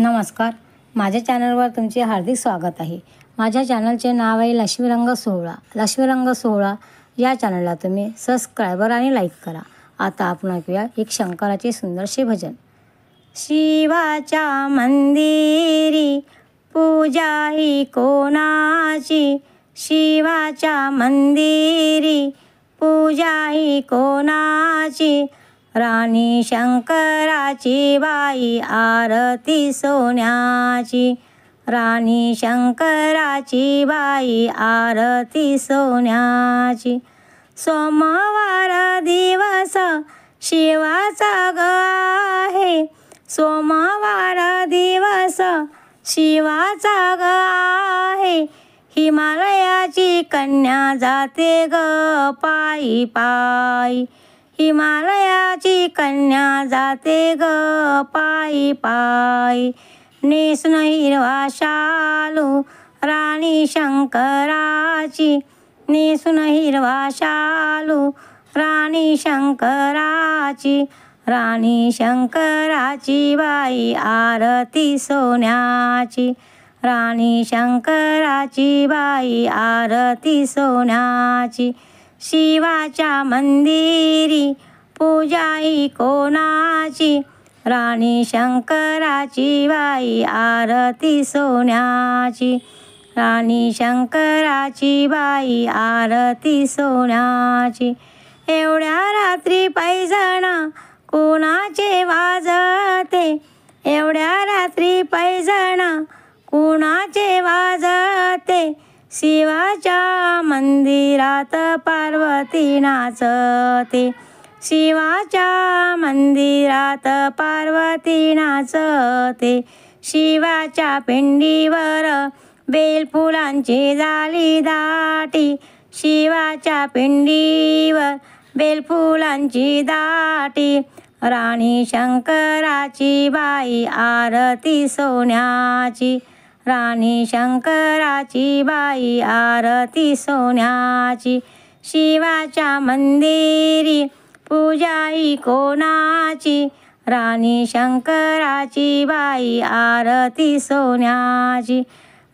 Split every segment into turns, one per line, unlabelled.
नमस्कार, माझ्या चॅनलवर तुमचे हार्दिक स्वागत आहे। माझ्या चॅनलचे नाव आहे लक्ष्मीरंग सोहळा। लक्ष्मीरंग सोहळा या चॅनलला तुम्ही सबस्क्राइबर आणि लाईक करा। आता आपण ऐकूया एक शंकराचे सुंदरसे भजन। शिवाच्या मंदिरी पूजा ही कोणाची, शिवाच्या मंदिरी पूजा ही कोणाची, राणी शंकराची बाई आरती सोन्याची, राणी शंकराची बाई आरती सोन्याची। सोमवार दिवस शिवाचा ग आहे, सोमवार दिवस शिवाचा ग आहे, हिमालयाची कन्या जाते ग पायी पायी, हिमालयाची कन्या जाते ग पायी पायी। नेसून हिरवा शालू राणी शंकराची, नेसून हिरवा शालू राणी शंकराची, राणी शंकराची बाई आरती सोन्याची, राणी शंकराची बाई आरती सोन्याची। शिवाच्या मंदिरी पूजा ही कोणाची, राणी शंकराची बाई आरती सोन्याची, राणी शंकराची बाई आरती सोन्याची। एवढ्या रात्री पैजण कोणाचे वाजते, एवढ्या रात्री पैजण कोणाचे वाजते, शिवाच्या मंदिरात पार्वती नाचते, शिवाच्या मंदिरात पार्वती नाचते। शिवाच्या पिंडीवर बेलफुलांची झाली दाटी, शिवाच्या पिंडीवर बेलफुलांची दाटी, राणी शंकराची बाई आरती सोन्याची, राणी शंकराची बाई आरती सोन्याची। शिवाच्या मंदिरी पूजा ही कोणाची, राणी शंकराची बाई आरती सोन्याची।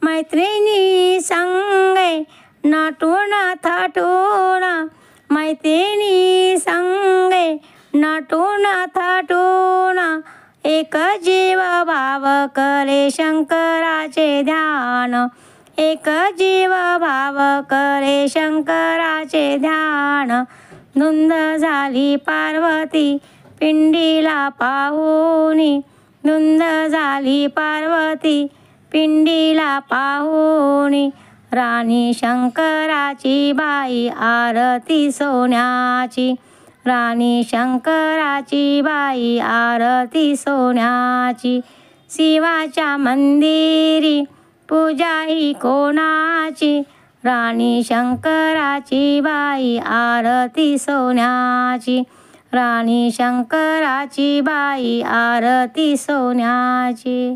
मैत्रिणी संगे नटून थाटून, मैत्रिणी संगे नटून थाटून, एक जीव भाव करे शंकराचे ध्यान, एक जीव भाव करे शंकराचे ध्यान। धुंद झाली पार्वती पिंडीला पाहुनी, धुंद झाली पार्वती पिंडीला पाहुनी, राणी शंकराची बाई आरती सोन्याची, राणी शंकराची बाई आरती सोन्याची। शिवाच्या मंदिरी पूजा ही कोणाची, राणी शंकराची बाई आरती सोन्याची, राणी शंकराची बाई आरती सोन्याची।